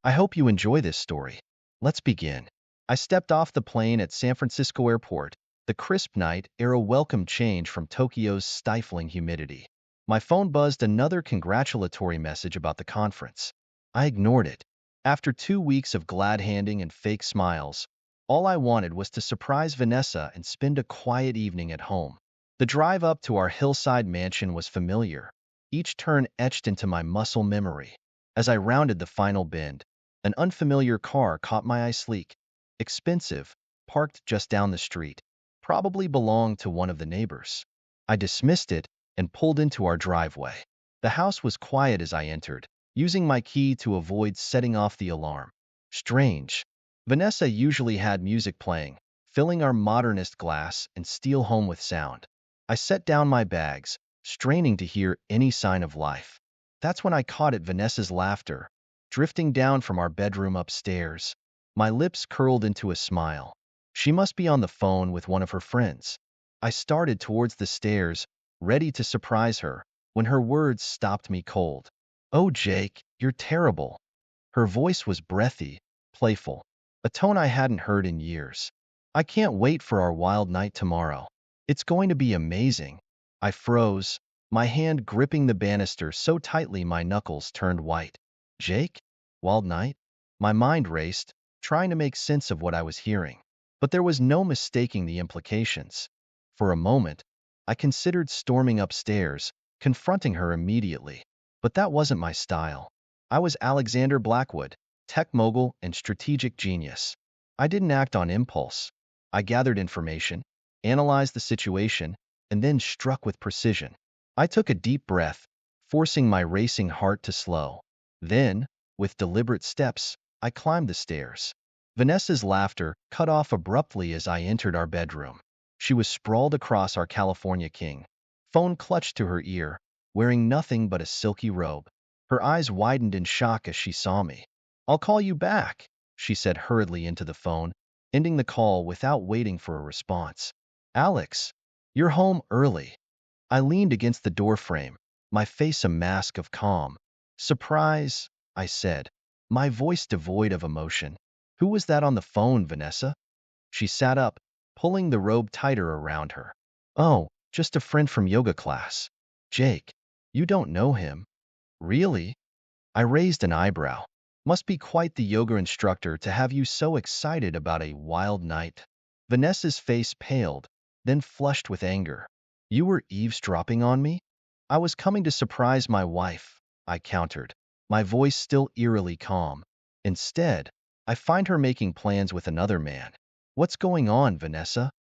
I hope you enjoy this story. Let's begin. I stepped off the plane at San Francisco Airport. The crisp night air a welcome change from Tokyo's stifling humidity. My phone buzzed another congratulatory message about the conference. I ignored it. After 2 weeks of glad-handing and fake smiles, all I wanted was to surprise Vanessa and spend a quiet evening at home. The drive up to our hillside mansion was familiar, each turn etched into my muscle memory. As I rounded the final bend, an unfamiliar car caught my eye. Sleek, expensive, parked just down the street. Probably belonged to one of the neighbors. I dismissed it and pulled into our driveway. The house was quiet as I entered, using my key to avoid setting off the alarm. Strange. Vanessa usually had music playing, filling our modernist glass and steel home with sound. I set down my bags, straining to hear any sign of life. That's when I caught it, Vanessa's laughter, drifting down from our bedroom upstairs. My lips curled into a smile. She must be on the phone with one of her friends. I started towards the stairs, ready to surprise her, when her words stopped me cold. "Oh, Jake, you're terrible." Her voice was breathy, playful, a tone I hadn't heard in years. "I can't wait for our wild night tomorrow. It's going to be amazing." I froze, my hand gripping the banister so tightly my knuckles turned white. Jake? Wild night? My mind raced, trying to make sense of what I was hearing. But there was no mistaking the implications. For a moment, I considered storming upstairs, confronting her immediately. But that wasn't my style. I was Alexander Blackwood, tech mogul and strategic genius. I didn't act on impulse. I gathered information, analyzed the situation, and then struck with precision. I took a deep breath, forcing my racing heart to slow. Then, with deliberate steps, I climbed the stairs. Vanessa's laughter cut off abruptly as I entered our bedroom. She was sprawled across our California king, phone clutched to her ear, wearing nothing but a silky robe. Her eyes widened in shock as she saw me. "I'll call you back," she said hurriedly into the phone, ending the call without waiting for a response. "Alex, you're home early." I leaned against the doorframe, my face a mask of calm. "Surprise," I said, my voice devoid of emotion. "Who was that on the phone, Vanessa?" She sat up, pulling the robe tighter around her. "Oh, just a friend from yoga class." "Jake, you don't know him." "Really?" I raised an eyebrow. "Must be quite the yoga instructor to have you so excited about a wild night." Vanessa's face paled, then flushed with anger. "You were eavesdropping on me?" "I was coming to surprise my wife," I countered, my voice still eerily calm. "Instead, I find her making plans with another man." "What's going on, Vanessa?"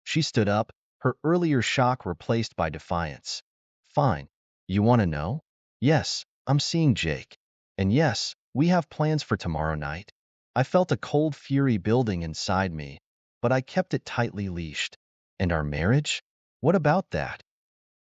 She stood up, her earlier shock replaced by defiance. "Fine. You want to know?" "Yes, I'm seeing Jake. And yes, we have plans for tomorrow night." I felt a cold fury building inside me, but I kept it tightly leashed. "And our marriage? What about that?"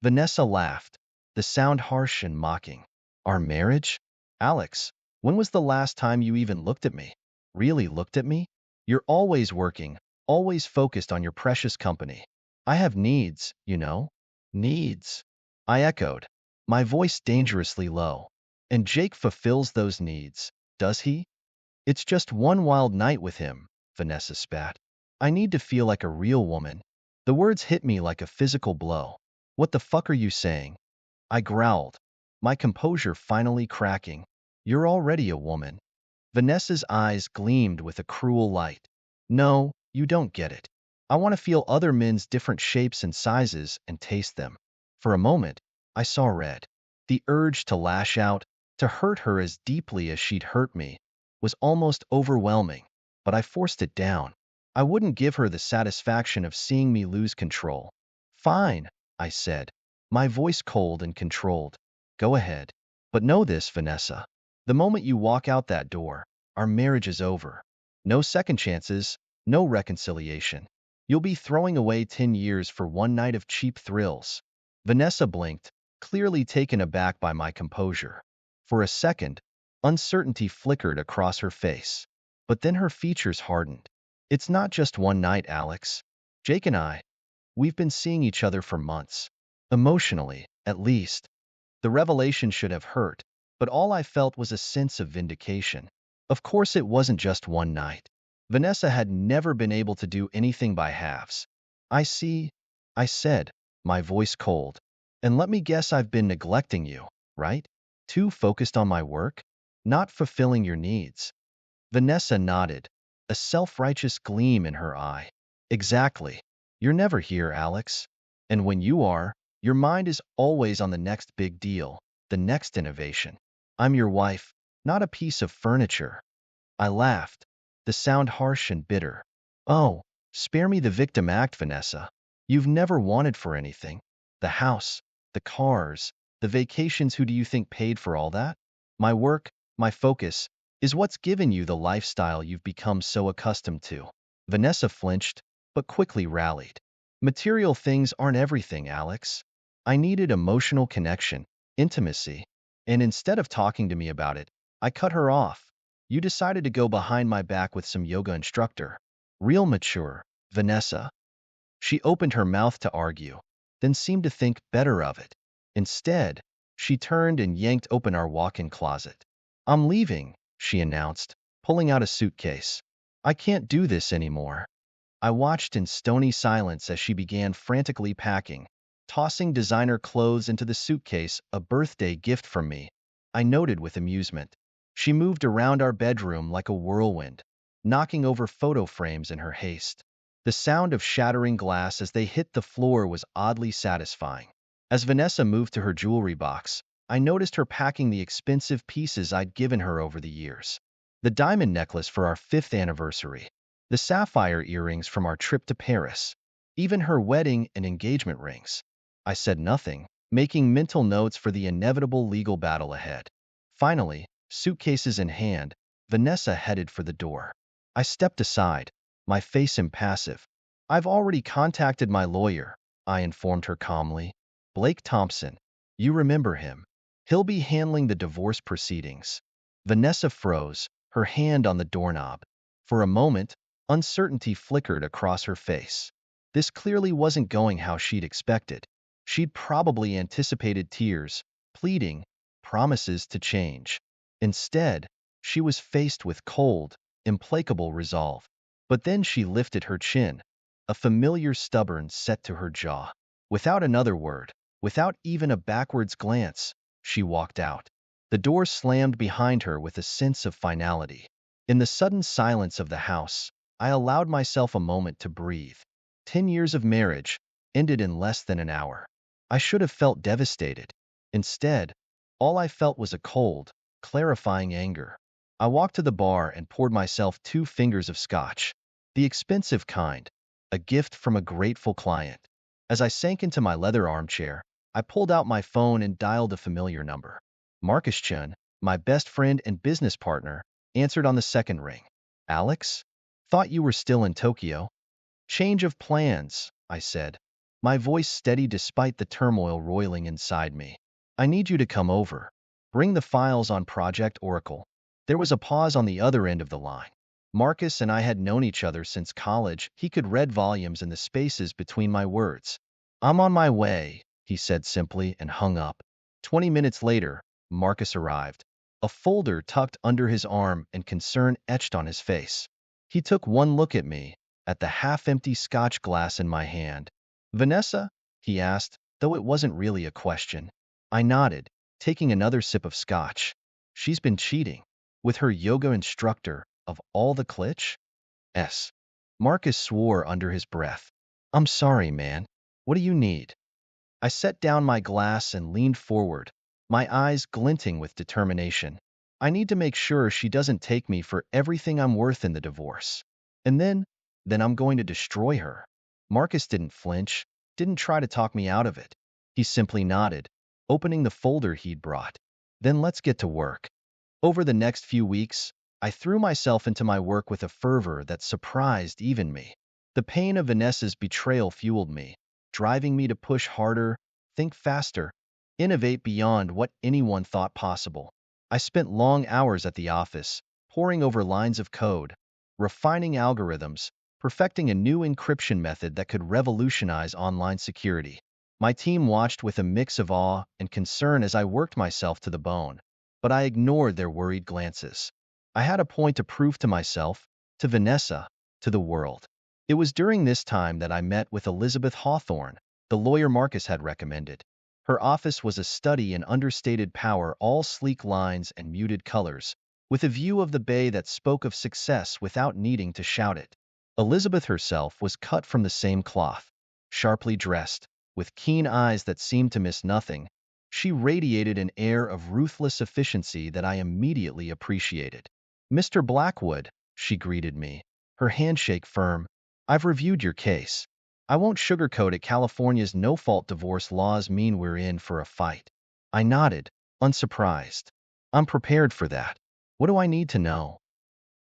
Vanessa laughed, the sound harsh and mocking. "Our marriage? Alex, when was the last time you even looked at me? Really looked at me? You're always working, always focused on your precious company. I have needs, you know." "Needs?" I echoed, my voice dangerously low. "And Jake fulfills those needs, does he?" "It's just one wild night with him," Vanessa spat. "I need to feel like a real woman." The words hit me like a physical blow. "What the fuck are you saying?" I growled, my composure finally cracking. "You're already a woman." Vanessa's eyes gleamed with a cruel light. "No, you don't get it. I want to feel other men's different shapes and sizes and taste them." For a moment, I saw red. The urge to lash out, to hurt her as deeply as she'd hurt me, was almost overwhelming, but I forced it down. I wouldn't give her the satisfaction of seeing me lose control. "Fine," I said, my voice cold and controlled. "Go ahead. But know this, Vanessa. The moment you walk out that door, our marriage is over. No second chances, no reconciliation. You'll be throwing away 10 years for one night of cheap thrills." Vanessa blinked, clearly taken aback by my composure. For a second, uncertainty flickered across her face. But then her features hardened. "It's not just one night, Alex. Jake and we've been seeing each other for months. Emotionally, at least." The revelation should have hurt, but all I felt was a sense of vindication. Of course, it wasn't just one night. Vanessa had never been able to do anything by halves. I see, I said, my voice cold. And let me guess, I've been neglecting you, right? Too focused on my work? Not fulfilling your needs. Vanessa nodded, a self-righteous gleam in her eye. Exactly. You're never here, Alex. And when you are, your mind is always on the next big deal, the next innovation. I'm your wife, not a piece of furniture. I laughed, the sound harsh and bitter. Oh, spare me the victim act, Vanessa. You've never wanted for anything. The house, the cars, the vacations. Who do you think paid for all that? My work, my focus, is what's given you the lifestyle you've become so accustomed to. Vanessa flinched, but quickly rallied. Material things aren't everything, Alex. I needed emotional connection, intimacy, and instead of talking to me about it, I cut her off. You decided to go behind my back with some yoga instructor. Real mature, Vanessa. She opened her mouth to argue, then seemed to think better of it. Instead, she turned and yanked open our walk-in closet. I'm leaving, she announced, pulling out a suitcase. I can't do this anymore. I watched in stony silence as she began frantically packing, tossing designer clothes into the suitcase, a birthday gift from me. I noted with amusement. She moved around our bedroom like a whirlwind, knocking over photo frames in her haste. The sound of shattering glass as they hit the floor was oddly satisfying. As Vanessa moved to her jewelry box, I noticed her packing the expensive pieces I'd given her over the years. The diamond necklace for our 5th anniversary, the sapphire earrings from our trip to Paris, even her wedding and engagement rings. I said nothing, making mental notes for the inevitable legal battle ahead. Finally, suitcases in hand, Vanessa headed for the door. I stepped aside, my face impassive. I've already contacted my lawyer, I informed her calmly. Blake Thompson. You remember him. He'll be handling the divorce proceedings. Vanessa froze, her hand on the doorknob. For a moment, uncertainty flickered across her face. This clearly wasn't going how she'd expected. She'd probably anticipated tears, pleading, promises to change. Instead, she was faced with cold, implacable resolve. But then she lifted her chin, a familiar stubborn set to her jaw. Without another word, without even a backwards glance, she walked out. The door slammed behind her with a sense of finality. In the sudden silence of the house, I allowed myself a moment to breathe. 10 years of marriage ended in less than an hour. I should have felt devastated. Instead, all I felt was a cold, clarifying anger. I walked to the bar and poured myself 2 fingers of scotch, the expensive kind, a gift from a grateful client. As I sank into my leather armchair, I pulled out my phone and dialed a familiar number. Marcus Chun, my best friend and business partner, answered on the second ring. Alex? Thought you were still in Tokyo. Change of plans, I said, my voice steady despite the turmoil roiling inside me. I need you to come over. Bring the files on Project Oracle. There was a pause on the other end of the line. Marcus and I had known each other since college. He could read volumes in the spaces between my words. I'm on my way, he said simply and hung up. 20 minutes later, Marcus arrived, a folder tucked under his arm and concern etched on his face. He took one look at me, at the half-empty scotch glass in my hand. Vanessa? He asked, though it wasn't really a question. I nodded, taking another sip of scotch. She's been cheating. With her yoga instructor, of all the klitsch? S. Marcus swore under his breath. I'm sorry, man. What do you need? I set down my glass and leaned forward, my eyes glinting with determination. I need to make sure she doesn't take me for everything I'm worth in the divorce. And then I'm going to destroy her. Marcus didn't flinch, didn't try to talk me out of it. He simply nodded, opening the folder he'd brought. Then let's get to work. Over the next few weeks, I threw myself into my work with a fervor that surprised even me. The pain of Vanessa's betrayal fueled me, driving me to push harder, think faster, innovate beyond what anyone thought possible. I spent long hours at the office, poring over lines of code, refining algorithms, perfecting a new encryption method that could revolutionize online security. My team watched with a mix of awe and concern as I worked myself to the bone, but I ignored their worried glances. I had a point to prove to myself, to Vanessa, to the world. It was during this time that I met with Elizabeth Hawthorne, the lawyer Marcus had recommended. Her office was a study in understated power, all sleek lines and muted colors, with a view of the bay that spoke of success without needing to shout it. Elizabeth herself was cut from the same cloth, sharply dressed, with keen eyes that seemed to miss nothing. She radiated an air of ruthless efficiency that I immediately appreciated. "Mr. Blackwood," she greeted me, her handshake firm, "I've reviewed your case. I won't sugarcoat it. California's no-fault divorce laws mean we're in for a fight." I nodded, unsurprised. "I'm prepared for that. What do I need to know?"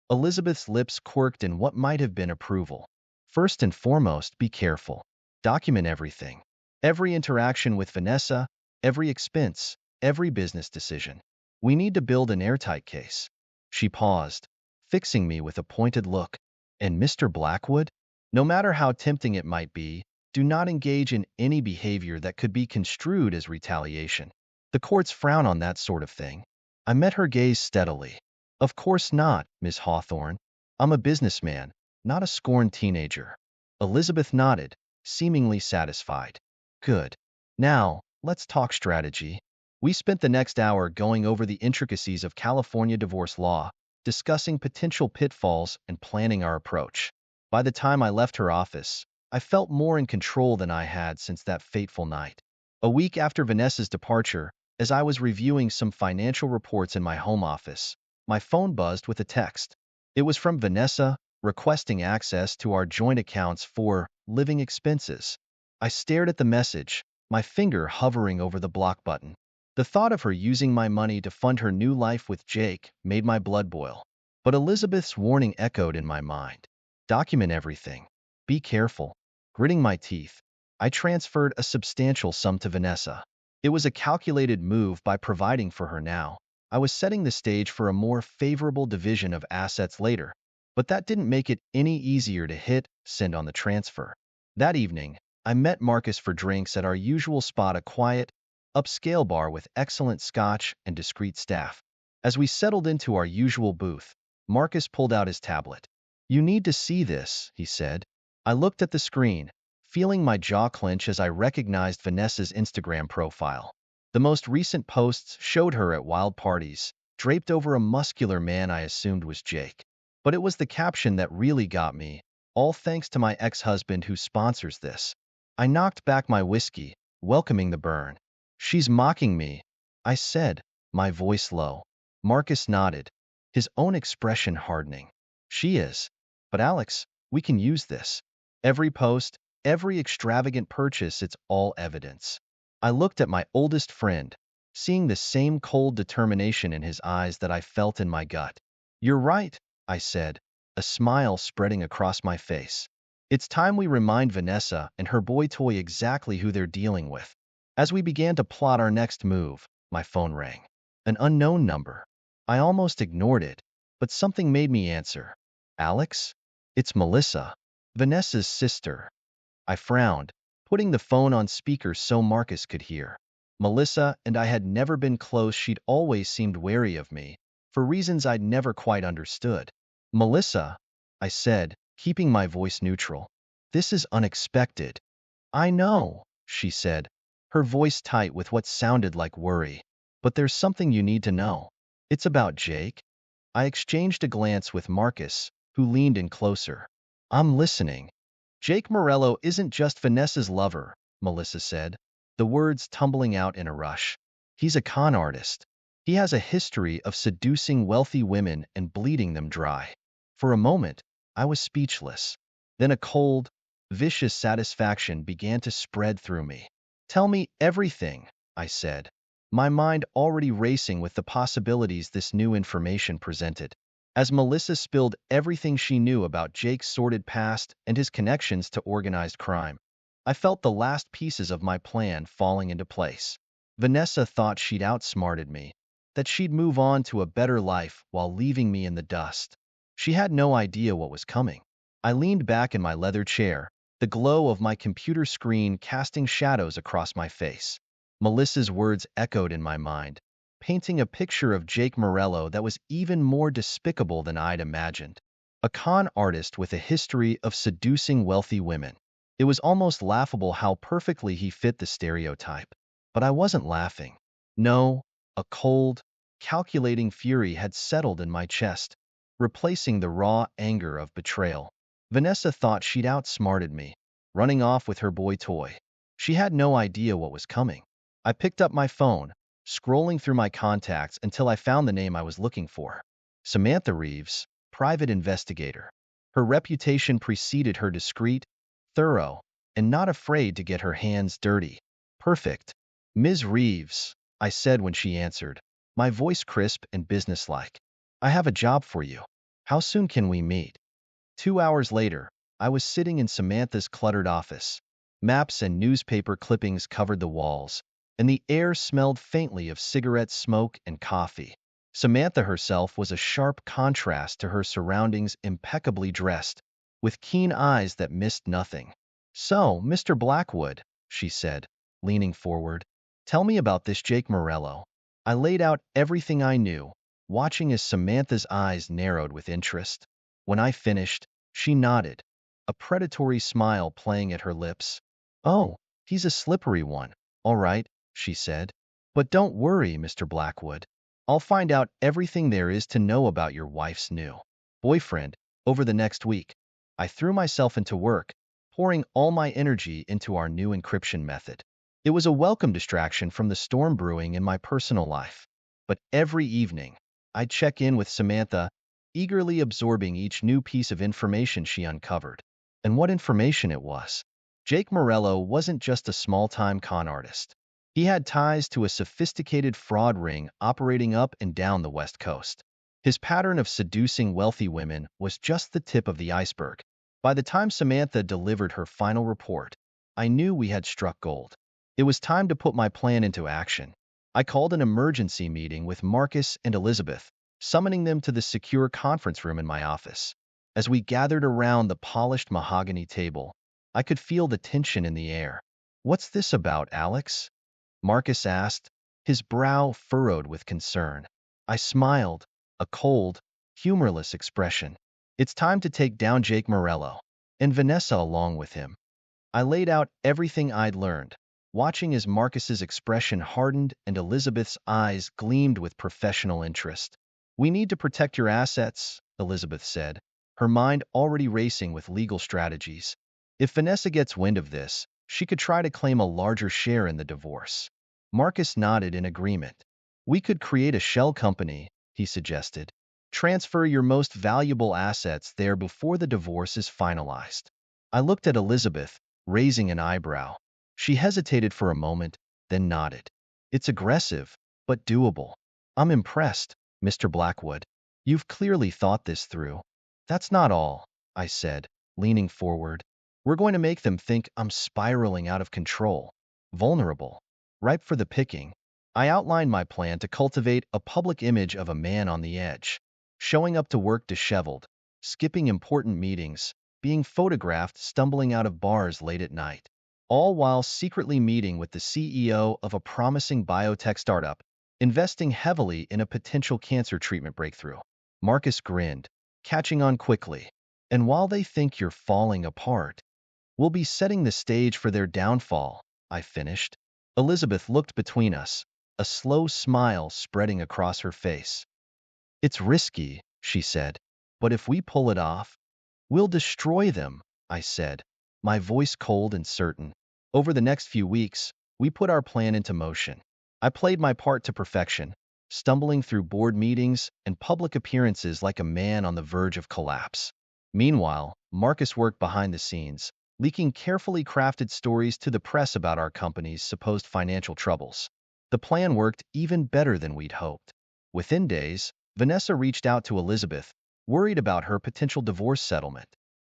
Elizabeth's lips quirked in what might have been approval. "First and foremost, be careful. Document everything. Every interaction with Vanessa, every expense, every business decision. We need to build an airtight case." She paused, fixing me with a pointed look. "And Mr. Blackwood? No matter how tempting it might be, do not engage in any behavior that could be construed as retaliation. The courts frown on that sort of thing." I met her gaze steadily. "Of course not, Miss Hawthorne. I'm a businessman, not a scorned teenager." Elizabeth nodded, seemingly satisfied. "Good. Now, let's talk strategy." We spent the next hour going over the intricacies of California divorce law, discussing potential pitfalls and planning our approach. By the time I left her office, I felt more in control than I had since that fateful night. A week after Vanessa's departure, as I was reviewing some financial reports in my home office, my phone buzzed with a text. It was from Vanessa, requesting access to our joint accounts for living expenses. I stared at the message, my finger hovering over the block button. The thought of her using my money to fund her new life with Jake made my blood boil. But Elizabeth's warning echoed in my mind. "Document everything. Be careful." Gritting my teeth, I transferred a substantial sum to Vanessa. It was a calculated move by providing for her now. I was setting the stage for a more favorable division of assets later, but that didn't make it any easier to hit send on the transfer. That evening, I met Marcus for drinks at our usual spot, a quiet, upscale bar with excellent scotch and discreet staff. As we settled into our usual booth, Marcus pulled out his tablet. "You need to see this," he said. I looked at the screen, feeling my jaw clench as I recognized Vanessa's Instagram profile. The most recent posts showed her at wild parties, draped over a muscular man I assumed was Jake. But it was the caption that really got me, "All thanks to my ex-husband who sponsors this." I knocked back my whiskey, welcoming the burn. "She's mocking me," I said, my voice low. Marcus nodded, his own expression hardening. "She is. But Alex, we can use this. Every post, every extravagant purchase, it's all evidence." I looked at my oldest friend, seeing the same cold determination in his eyes that I felt in my gut. "You're right," I said, a smile spreading across my face. "It's time we remind Vanessa and her boy toy exactly who they're dealing with." As we began to plot our next move, my phone rang. An unknown number. I almost ignored it, but something made me answer. "Alex? It's Melissa, Vanessa's sister." I frowned, putting the phone on speaker so Marcus could hear. Melissa and I had never been close. She'd always seemed wary of me, for reasons I'd never quite understood. "Melissa," I said, keeping my voice neutral. "This is unexpected." "I know," she said, her voice tight with what sounded like worry. "But there's something you need to know. It's about Jake." I exchanged a glance with Marcus, who leaned in closer. "I'm listening." "Jake Morello isn't just Vanessa's lover," Melissa said, the words tumbling out in a rush. "He's a con artist. He has a history of seducing wealthy women and bleeding them dry." For a moment, I was speechless. Then a cold, vicious satisfaction began to spread through me. "Tell me everything," I said, my mind already racing with the possibilities this new information presented. As Melissa spilled everything she knew about Jake's sordid past and his connections to organized crime, I felt the last pieces of my plan falling into place. Vanessa thought she'd outsmarted me, that she'd move on to a better life while leaving me in the dust. She had no idea what was coming. I leaned back in my leather chair, the glow of my computer screen casting shadows across my face. Melissa's words echoed in my mind. painting a picture of Jake Morello that was even more despicable than I'd imagined. A con artist with a history of seducing wealthy women. It was almost laughable how perfectly he fit the stereotype. But I wasn't laughing. No, a cold, calculating fury had settled in my chest, replacing the raw anger of betrayal. Vanessa thought she'd outsmarted me, running off with her boy toy. She had no idea what was coming. I picked up my phone, scrolling through my contacts until I found the name I was looking for. Samantha Reeves, private investigator. Her reputation preceded her: discreet, thorough, and not afraid to get her hands dirty. Perfect. Ms. Reeves, I said when she answered, my voice crisp and businesslike. I have a job for you. How soon can we meet? 2 hours later, I was sitting in Samantha's cluttered office. Maps and newspaper clippings covered the walls, and the air smelled faintly of cigarette smoke and coffee. Samantha herself was a sharp contrast to her surroundings, impeccably dressed, with keen eyes that missed nothing. So, Mr. Blackwood, she said, leaning forward, tell me about this Jake Morello. I laid out everything I knew, watching as Samantha's eyes narrowed with interest. When I finished, she nodded, a predatory smile playing at her lips. Oh, he's a slippery one. All right, she said. But don't worry, Mr. Blackwood. I'll find out everything there is to know about your wife's new boyfriend over the next week. I threw myself into work, pouring all my energy into our new encryption method. It was a welcome distraction from the storm brewing in my personal life. But every evening, I'd check in with Samantha, eagerly absorbing each new piece of information she uncovered. And what information it was! Jake Morello wasn't just a small-time con artist. He had ties to a sophisticated fraud ring operating up and down the West Coast. His pattern of seducing wealthy women was just the tip of the iceberg. By the time Samantha delivered her final report, I knew we had struck gold. It was time to put my plan into action. I called an emergency meeting with Marcus and Elizabeth, summoning them to the secure conference room in my office. As we gathered around the polished mahogany table, I could feel the tension in the air. What's this about, Alex? Marcus asked, his brow furrowed with concern. I smiled, a cold, humorless expression. It's time to take down Jake Morello, and Vanessa along with him. I laid out everything I'd learned, watching as Marcus's expression hardened and Elizabeth's eyes gleamed with professional interest. We need to protect your assets, Elizabeth said, her mind already racing with legal strategies. If Vanessa gets wind of this, she could try to claim a larger share in the divorce. Marcus nodded in agreement. We could create a shell company, he suggested. Transfer your most valuable assets there before the divorce is finalized. I looked at Elizabeth, raising an eyebrow. She hesitated for a moment, then nodded. It's aggressive, but doable. I'm impressed, Mr. Blackwood. You've clearly thought this through. That's not all, I said, leaning forward. We're going to make them think I'm spiraling out of control, vulnerable, ripe for the picking. I outlined my plan to cultivate a public image of a man on the edge, showing up to work disheveled, skipping important meetings, being photographed stumbling out of bars late at night, all while secretly meeting with the CEO of a promising biotech startup, investing heavily in a potential cancer treatment breakthrough. Marcus grinned, catching on quickly. And while they think you're falling apart, we'll be setting the stage for their downfall, I finished. Elizabeth looked between us, a slow smile spreading across her face. It's risky, she said, but if we pull it off, we'll destroy them, I said, my voice cold and certain. Over the next few weeks, we put our plan into motion. I played my part to perfection, stumbling through board meetings and public appearances like a man on the verge of collapse. Meanwhile, Marcus worked behind the scenes, leaking carefully crafted stories to the press about our company's supposed financial troubles. The plan worked even better than we'd hoped. Within days, Vanessa reached out to Elizabeth, worried about her potential divorce settlement.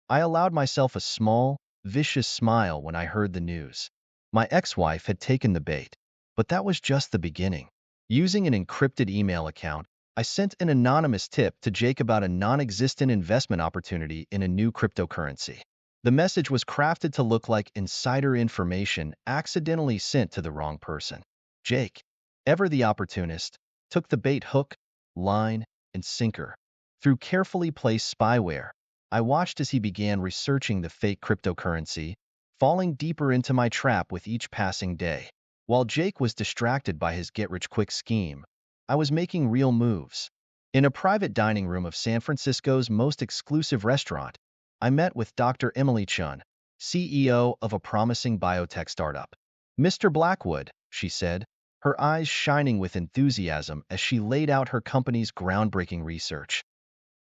I allowed myself a small, vicious smile when I heard the news. My ex-wife had taken the bait, but that was just the beginning. Using an encrypted email account, I sent an anonymous tip to Jake about a non-existent investment opportunity in a new cryptocurrency. The message was crafted to look like insider information accidentally sent to the wrong person. Jake, ever the opportunist, took the bait hook, line, and sinker. Through carefully placed spyware, I watched as he began researching the fake cryptocurrency, falling deeper into my trap with each passing day. While Jake was distracted by his get-rich-quick scheme, I was making real moves. In a private dining room of San Francisco's most exclusive restaurant, I met with Dr. Emily Chun, CEO of a promising biotech startup. "Mr. Blackwood," she said, her eyes shining with enthusiasm as she laid out her company's groundbreaking research.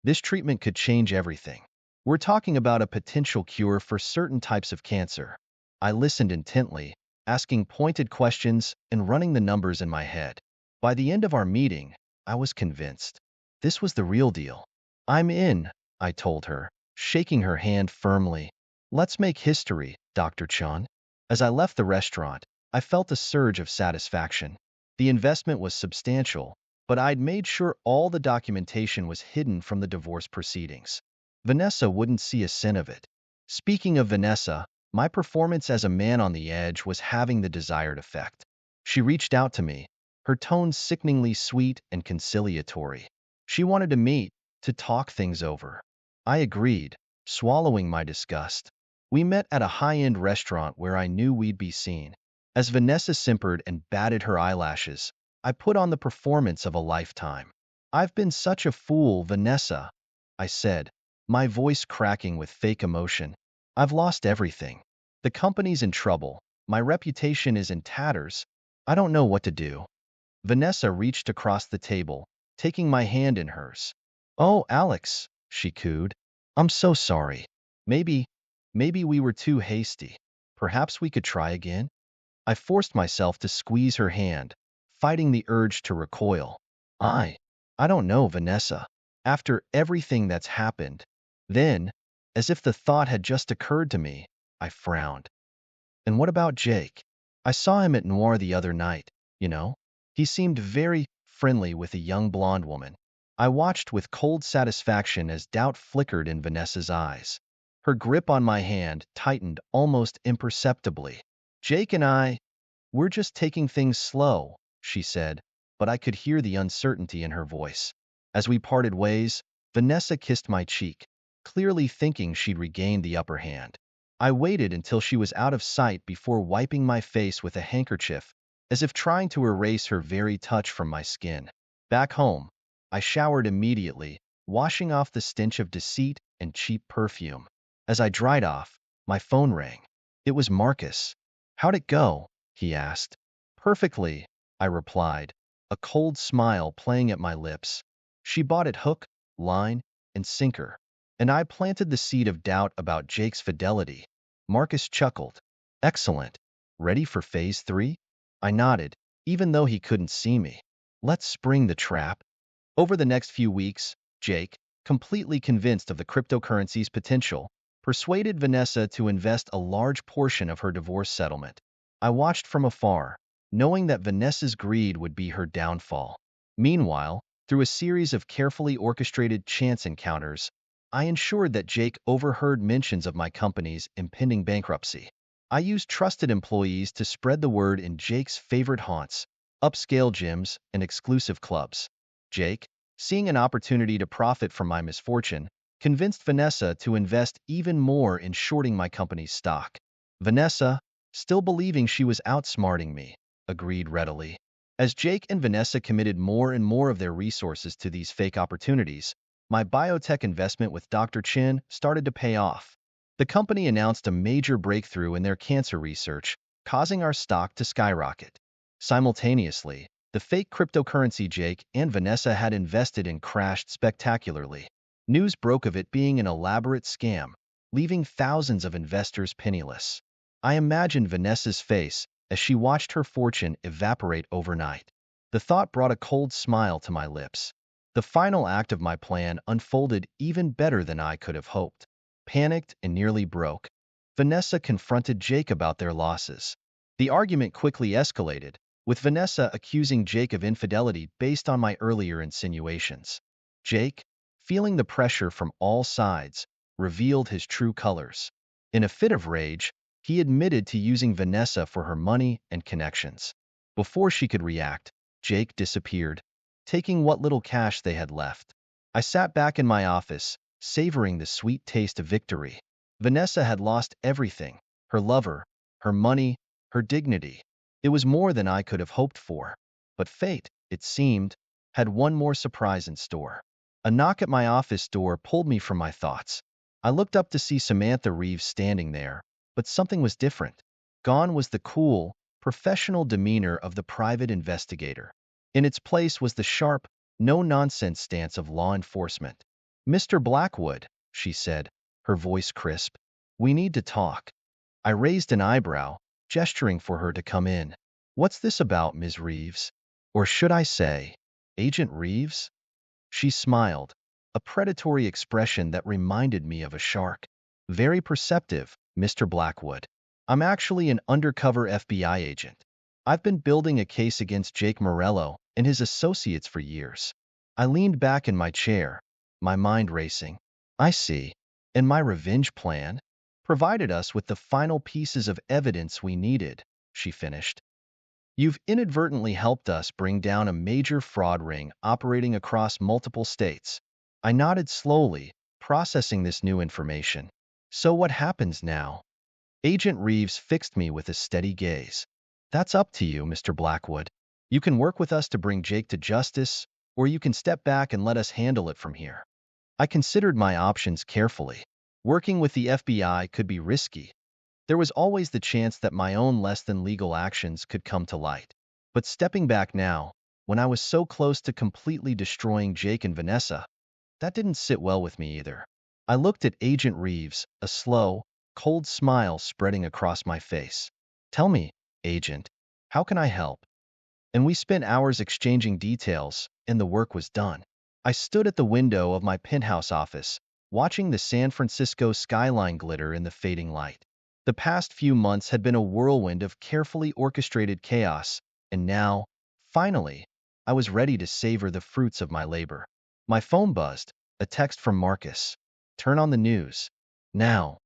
"This treatment could change everything. We're talking about a potential cure for certain types of cancer." I listened intently, asking pointed questions and running the numbers in my head. By the end of our meeting, I was convinced. This was the real deal. "I'm in," I told her, shaking her hand firmly. "Let's make history, Dr. Chun." As I left the restaurant, I felt a surge of satisfaction. The investment was substantial, but I'd made sure all the documentation was hidden from the divorce proceedings. Vanessa wouldn't see a cent of it. Speaking of Vanessa, my performance as a man on the edge was having the desired effect. She reached out to me, her tone sickeningly sweet and conciliatory. She wanted to meet, to talk things over. I agreed, swallowing my disgust. We met at a high-end restaurant where I knew we'd be seen. As Vanessa simpered and batted her eyelashes, I put on the performance of a lifetime. "I've been such a fool, Vanessa," I said, my voice cracking with fake emotion. "I've lost everything. The company's in trouble. My reputation is in tatters. I don't know what to do." Vanessa reached across the table, taking my hand in hers. "Oh, Alex," she cooed. "I'm so sorry. Maybe, maybe we were too hasty. Perhaps we could try again?" I forced myself to squeeze her hand, fighting the urge to recoil. I don't know, Vanessa. After everything that's happened." Then, as if the thought had just occurred to me, I frowned. "And what about Jake? I saw him at Noir the other night, you know? He seemed very friendly with a young blonde woman." I watched with cold satisfaction as doubt flickered in Vanessa's eyes. Her grip on my hand tightened almost imperceptibly. "Jake and we're just taking things slow," she said, but I could hear the uncertainty in her voice. As we parted ways, Vanessa kissed my cheek, clearly thinking she'd regained the upper hand. I waited until she was out of sight before wiping my face with a handkerchief, as if trying to erase her very touch from my skin. Back home, I showered immediately, washing off the stench of deceit and cheap perfume. As I dried off, my phone rang. It was Marcus. "How'd it go?" he asked. "Perfectly," I replied, a cold smile playing at my lips. "She bought it hook, line, and sinker." And I planted the seed of doubt about Jake's fidelity. Marcus chuckled. "Excellent. Ready for phase 3? I nodded, even though he couldn't see me. "Let's spring the trap." Over the next few weeks, Jake, completely convinced of the cryptocurrency's potential, persuaded Vanessa to invest a large portion of her divorce settlement. I watched from afar, knowing that Vanessa's greed would be her downfall. Meanwhile, through a series of carefully orchestrated chance encounters, I ensured that Jake overheard mentions of my company's impending bankruptcy. I used trusted employees to spread the word in Jake's favorite haunts, upscale gyms, and exclusive clubs. Jake, seeing an opportunity to profit from my misfortune, convinced Vanessa to invest even more in shorting my company's stock. Vanessa, still believing she was outsmarting me, agreed readily. As Jake and Vanessa committed more and more of their resources to these fake opportunities, my biotech investment with Dr. Chin started to pay off. The company announced a major breakthrough in their cancer research, causing our stock to skyrocket. Simultaneously, the fake cryptocurrency Jake and Vanessa had invested in crashed spectacularly. News broke of it being an elaborate scam, leaving thousands of investors penniless. I imagined Vanessa's face as she watched her fortune evaporate overnight. The thought brought a cold smile to my lips. The final act of my plan unfolded even better than I could have hoped. Panicked and nearly broke, Vanessa confronted Jake about their losses. The argument quickly escalated, with Vanessa accusing Jake of infidelity based on my earlier insinuations. Jake, feeling the pressure from all sides, revealed his true colors. In a fit of rage, he admitted to using Vanessa for her money and connections. Before she could react, Jake disappeared. taking what little cash they had left. I sat back in my office, savoring the sweet taste of victory. Vanessa had lost everything: her lover, her money, her dignity. It was more than I could have hoped for. But fate, it seemed, had one more surprise in store. A knock at my office door pulled me from my thoughts. I looked up to see Samantha Reeves standing there, but something was different. Gone was the cool, professional demeanor of the private investigator. In its place was the sharp, no-nonsense stance of law enforcement. "Mr. Blackwood," she said, her voice crisp, "we need to talk." I raised an eyebrow, gesturing for her to come in. "What's this about, Ms. Reeves? Or should I say, Agent Reeves?" She smiled, a predatory expression that reminded me of a shark. "Very perceptive, Mr. Blackwood. I'm actually an undercover FBI agent. I've been building a case against Jake Morello and his associates for years." I leaned back in my chair, my mind racing. "I see. And my revenge plan provided us with the final pieces of evidence we needed," she finished. "You've inadvertently helped us bring down a major fraud ring operating across multiple states." I nodded slowly, processing this new information. "So what happens now?" Agent Reeves fixed me with a steady gaze. "That's up to you, Mr. Blackwood. You can work with us to bring Jake to justice, or you can step back and let us handle it from here." I considered my options carefully. Working with the FBI could be risky. There was always the chance that my own less-than-legal actions could come to light. But stepping back now, when I was so close to completely destroying Jake and Vanessa, that didn't sit well with me either. I looked at Agent Reeves, a slow, cold smile spreading across my face. "Tell me, Agent, how can I help?" And we spent hours exchanging details, and the work was done. I stood at the window of my penthouse office, watching the San Francisco skyline glitter in the fading light. The past few months had been a whirlwind of carefully orchestrated chaos, and now, finally, I was ready to savor the fruits of my labor. My phone buzzed, a text from Marcus. "Turn on the news. Now."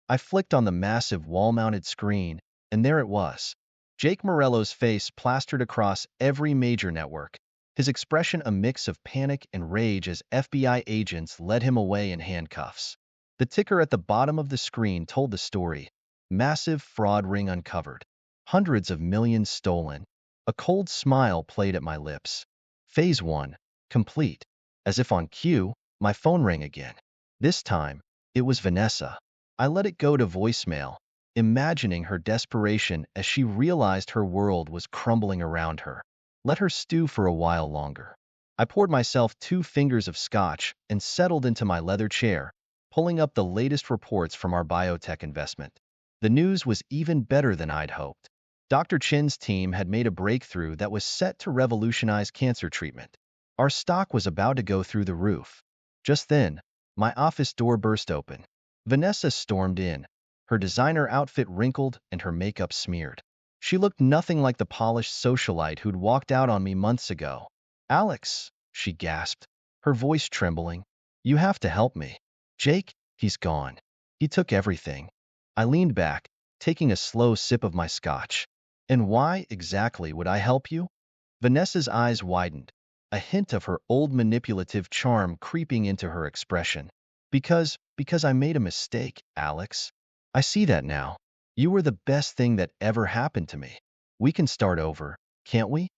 I flicked on the massive wall-mounted screen, and there it was. Jake Morello's face plastered across every major network, his expression a mix of panic and rage as FBI agents led him away in handcuffs. The ticker at the bottom of the screen told the story: massive fraud ring uncovered, hundreds of millions stolen. A cold smile played at my lips. Phase 1, complete. As if on cue, my phone rang again. This time, it was Vanessa. I let it go to voicemail, imagining her desperation as she realized her world was crumbling around her. Let her stew for a while longer. I poured myself 2 fingers of scotch and settled into my leather chair, pulling up the latest reports from our biotech investment. The news was even better than I'd hoped. Dr. Chin's team had made a breakthrough that was set to revolutionize cancer treatment. Our stock was about to go through the roof. Just then, my office door burst open. Vanessa stormed in, her designer outfit wrinkled and her makeup smeared. She looked nothing like the polished socialite who'd walked out on me months ago. "Alex," she gasped, her voice trembling, "you have to help me. Jake, he's gone. He took everything." I leaned back, taking a slow sip of my scotch. "And why exactly would I help you?" Vanessa's eyes widened, a hint of her old manipulative charm creeping into her expression. Because I made a mistake, Alex. I see that now. You were the best thing that ever happened to me. We can start over, can't we?"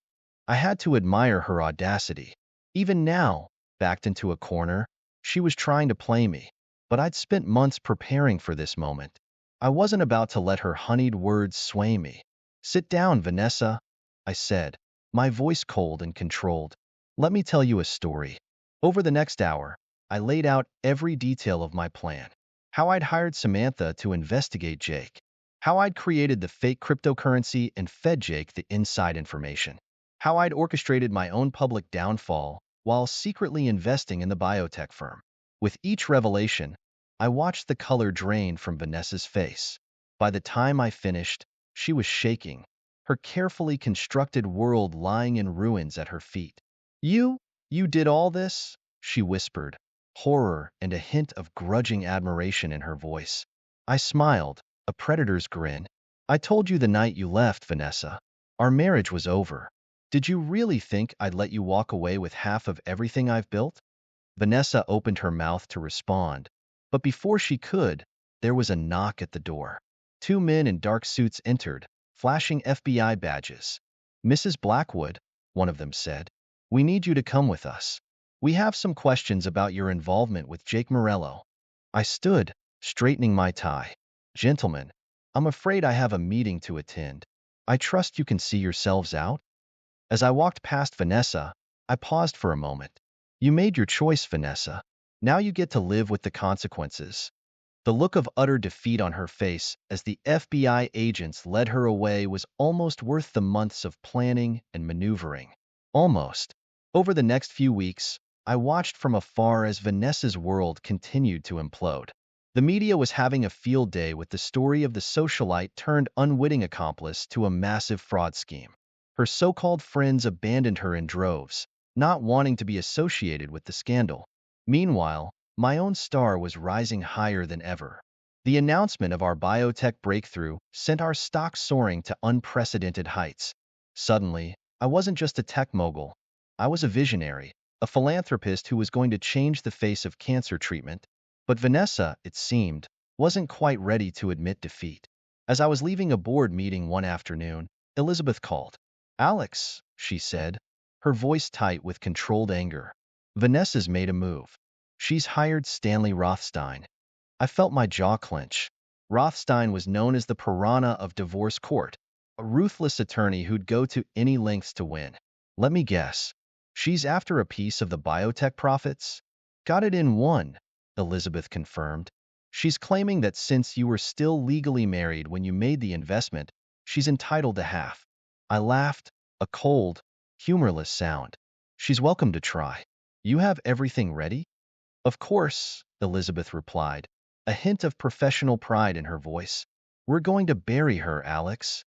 I had to admire her audacity. Even now, backed into a corner, she was trying to play me. But I'd spent months preparing for this moment. I wasn't about to let her honeyed words sway me. "Sit down, Vanessa," I said, my voice cold and controlled. "Let me tell you a story." Over the next hour, I laid out every detail of my plan. How I'd hired Samantha to investigate Jake. How I'd created the fake cryptocurrency and fed Jake the inside information. How I'd orchestrated my own public downfall while secretly investing in the biotech firm. With each revelation, I watched the color drain from Vanessa's face. By the time I finished, she was shaking, her carefully constructed world lying in ruins at her feet. You did all this?" she whispered, horror and a hint of grudging admiration in her voice. I smiled, a predator's grin. "I told you the night you left, Vanessa. Our marriage was over. Did you really think I'd let you walk away with half of everything I've built? Vanessa opened her mouth to respond, but before she could, there was a knock at the door. Two men in dark suits entered, flashing FBI badges. Mrs. Blackwood, one of them said, we need you to come with us. We have some questions about your involvement with Jake Morello. I stood, straightening my tie. Gentlemen, I'm afraid I have a meeting to attend. I trust you can see yourselves out? As I walked past Vanessa, I paused for a moment. You made your choice, Vanessa. Now you get to live with the consequences. The look of utter defeat on her face as the FBI agents led her away was almost worth the months of planning and maneuvering. Almost. Over the next few weeks, I watched from afar as Vanessa's world continued to implode. The media was having a field day with the story of the socialite turned unwitting accomplice to a massive fraud scheme. Her so-called friends abandoned her in droves, not wanting to be associated with the scandal. Meanwhile, my own star was rising higher than ever. The announcement of our biotech breakthrough sent our stock soaring to unprecedented heights. Suddenly, I wasn't just a tech mogul. I was a visionary, a philanthropist who was going to change the face of cancer treatment. But Vanessa, it seemed, wasn't quite ready to admit defeat. As I was leaving a board meeting one afternoon, Elizabeth called. Alex, she said, her voice tight with controlled anger. Vanessa's made a move. She's hired Stanley Rothstein. I felt my jaw clench. Rothstein was known as the piranha of divorce court, a ruthless attorney who'd go to any lengths to win. Let me guess. She's after a piece of the biotech profits? Got it in one, Elizabeth confirmed. She's claiming that since you were still legally married when you made the investment, she's entitled to half. I laughed, a cold, humorless sound. She's welcome to try. You have everything ready? Of course, Elizabeth replied, a hint of professional pride in her voice. We're going to bury her, Alex.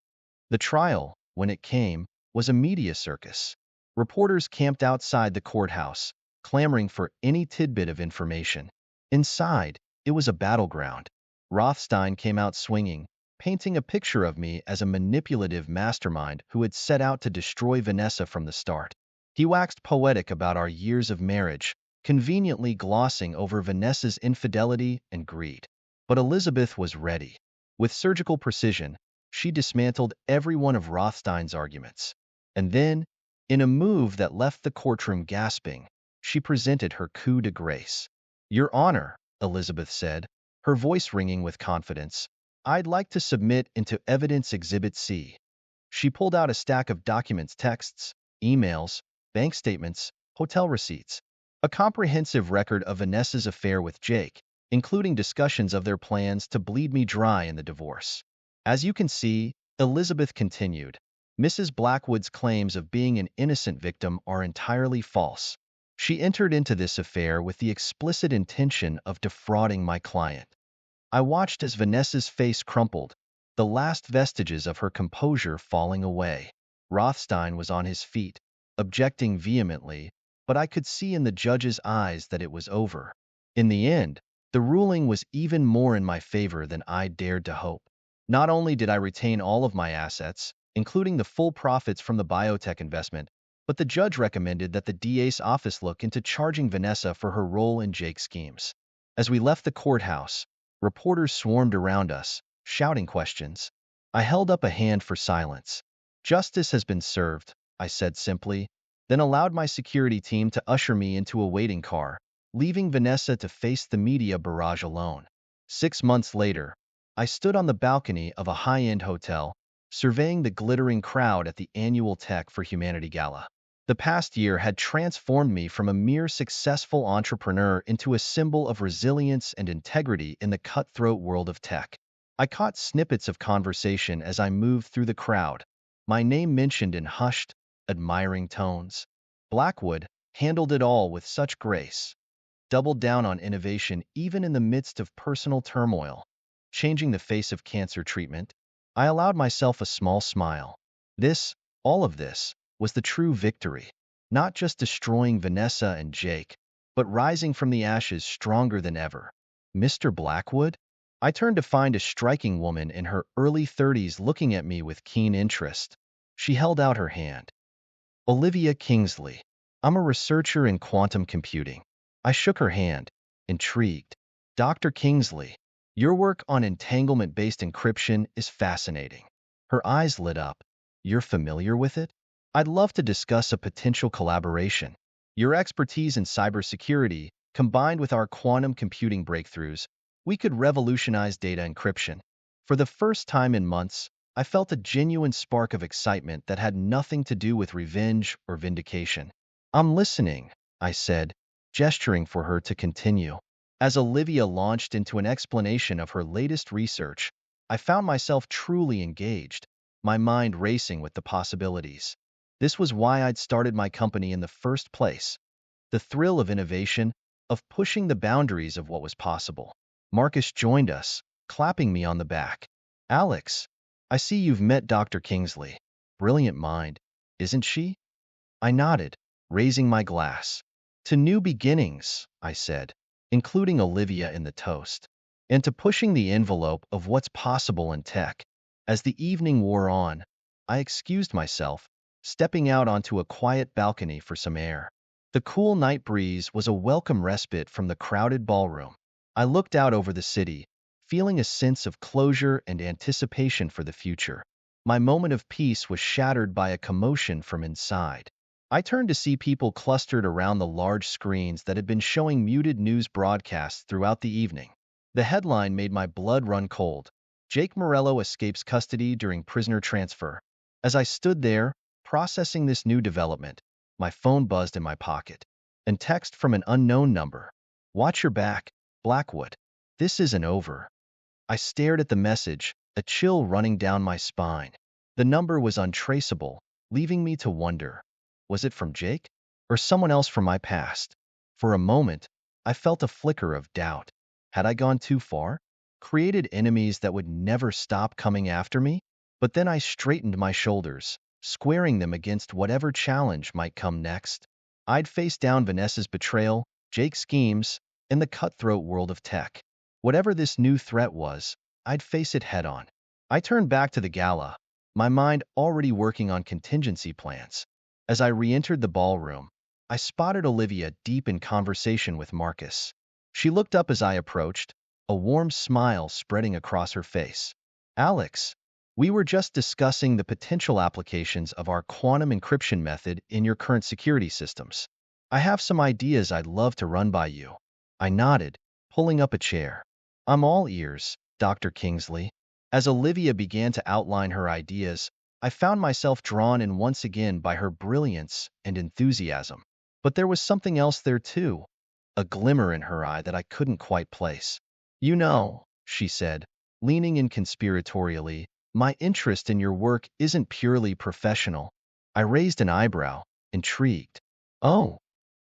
The trial, when it came, was a media circus. Reporters camped outside the courthouse, clamoring for any tidbit of information. Inside, it was a battleground. Rothstein came out swinging, painting a picture of me as a manipulative mastermind who had set out to destroy Vanessa from the start. He waxed poetic about our years of marriage, conveniently glossing over Vanessa's infidelity and greed. But Elizabeth was ready. With surgical precision, she dismantled every one of Rothstein's arguments. And then, in a move that left the courtroom gasping, she presented her coup de grace. Your Honor, Elizabeth said, her voice ringing with confidence, I'd like to submit into Evidence Exhibit C. She pulled out a stack of documents, texts, emails, bank statements, hotel receipts, a comprehensive record of Vanessa's affair with Jake, including discussions of their plans to bleed me dry in the divorce. As you can see, Elizabeth continued, Mrs. Blackwood's claims of being an innocent victim are entirely false. She entered into this affair with the explicit intention of defrauding my client. I watched as Vanessa's face crumpled, the last vestiges of her composure falling away. Rothstein was on his feet, objecting vehemently, but I could see in the judge's eyes that it was over. In the end, the ruling was even more in my favor than I dared to hope. Not only did I retain all of my assets, including the full profits from the biotech investment, but the judge recommended that the DA's office look into charging Vanessa for her role in Jake's schemes. As we left the courthouse, reporters swarmed around us, shouting questions. I held up a hand for silence. Justice has been served, I said simply, then allowed my security team to usher me into a waiting car, leaving Vanessa to face the media barrage alone. 6 months later, I stood on the balcony of a high-end hotel, surveying the glittering crowd at the annual Tech for Humanity Gala. The past year had transformed me from a mere successful entrepreneur into a symbol of resilience and integrity in the cutthroat world of tech. I caught snippets of conversation as I moved through the crowd, my name mentioned in hushed, admiring tones. Blackwood handled it all with such grace, doubled down on innovation even in the midst of personal turmoil, changing the face of cancer treatment. I allowed myself a small smile. All of this, was the true victory, not just destroying Vanessa and Jake, but rising from the ashes stronger than ever. Mr. Blackwood? I turned to find a striking woman in her early 30s looking at me with keen interest. She held out her hand. Olivia Kingsley. I'm a researcher in quantum computing. I shook her hand, intrigued. Dr. Kingsley, your work on entanglement-based encryption is fascinating. Her eyes lit up. You're familiar with it? I'd love to discuss a potential collaboration. Your expertise in cybersecurity, combined with our quantum computing breakthroughs, we could revolutionize data encryption. For the first time in months, I felt a genuine spark of excitement that had nothing to do with revenge or vindication. I'm listening, I said, gesturing for her to continue. As Olivia launched into an explanation of her latest research, I found myself truly engaged, my mind racing with the possibilities. This was why I'd started my company in the first place. The thrill of innovation, of pushing the boundaries of what was possible. Marcus joined us, clapping me on the back. Alex, I see you've met Dr. Kingsley. Brilliant mind, isn't she? I nodded, raising my glass. To new beginnings, I said, including Olivia in the toast, and to pushing the envelope of what's possible in tech. As the evening wore on, I excused myself, stepping out onto a quiet balcony for some air. The cool night breeze was a welcome respite from the crowded ballroom. I looked out over the city, feeling a sense of closure and anticipation for the future. My moment of peace was shattered by a commotion from inside. I turned to see people clustered around the large screens that had been showing muted news broadcasts throughout the evening. The headline made my blood run cold. Jake Morello escapes custody during prisoner transfer. As I stood there, processing this new development, my phone buzzed in my pocket. And text from an unknown number. Watch your back, Blackwood. This isn't over. I stared at the message, a chill running down my spine. The number was untraceable, leaving me to wonder. Was it from Jake? Or someone else from my past? For a moment, I felt a flicker of doubt. Had I gone too far? Created enemies that would never stop coming after me? But then I straightened my shoulders, squaring them against whatever challenge might come next. I'd face down Vanessa's betrayal, Jake's schemes, and the cutthroat world of tech. Whatever this new threat was, I'd face it head-on. I turned back to the gala, my mind already working on contingency plans. As I re-entered the ballroom, I spotted Olivia deep in conversation with Marcus. She looked up as I approached, a warm smile spreading across her face. Alex, we were just discussing the potential applications of our quantum encryption method in your current security systems. I have some ideas I'd love to run by you. I nodded, pulling up a chair. I'm all ears, Dr. Kingsley. As Olivia began to outline her ideas, I found myself drawn in once again by her brilliance and enthusiasm. But there was something else there too, a glimmer in her eye that I couldn't quite place. You know, she said, leaning in conspiratorially, my interest in your work isn't purely professional. I raised an eyebrow, intrigued. Oh,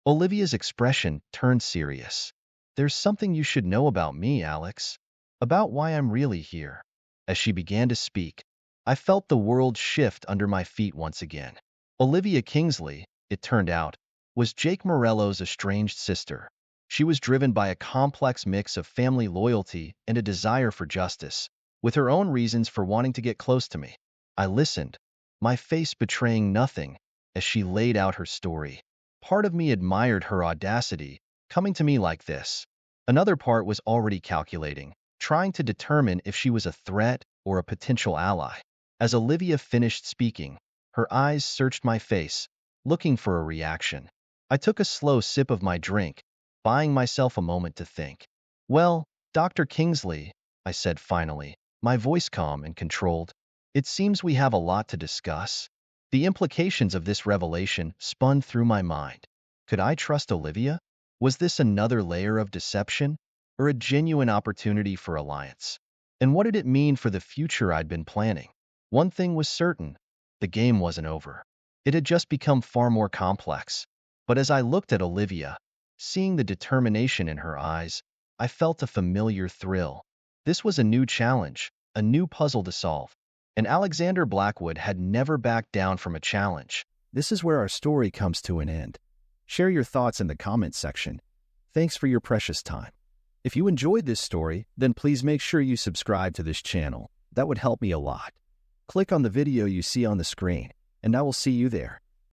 Olivia's expression turned serious. There's something you should know about me, Alex. About why I'm really here. As she began to speak, I felt the world shift under my feet once again. Olivia Kingsley, it turned out, was Jake Morello's estranged sister. She was driven by a complex mix of family loyalty and a desire for justice, with her own reasons for wanting to get close to me. I listened, my face betraying nothing, as she laid out her story. Part of me admired her audacity, coming to me like this. Another part was already calculating, trying to determine if she was a threat or a potential ally. As Olivia finished speaking, her eyes searched my face, looking for a reaction. I took a slow sip of my drink, buying myself a moment to think. Well, Dr. Kingsley, I said finally, my voice calm and controlled, it seems we have a lot to discuss. The implications of this revelation spun through my mind. Could I trust Olivia? Was this another layer of deception, or a genuine opportunity for alliance? And what did it mean for the future I'd been planning? One thing was certain, the game wasn't over. It had just become far more complex. But as I looked at Olivia, seeing the determination in her eyes, I felt a familiar thrill. This was a new challenge, a new puzzle to solve. And Alexander Blackwood had never backed down from a challenge. This is where our story comes to an end. Share your thoughts in the comments section. Thanks for your precious time. If you enjoyed this story, then please make sure you subscribe to this channel. That would help me a lot. Click on the video you see on the screen, and I will see you there.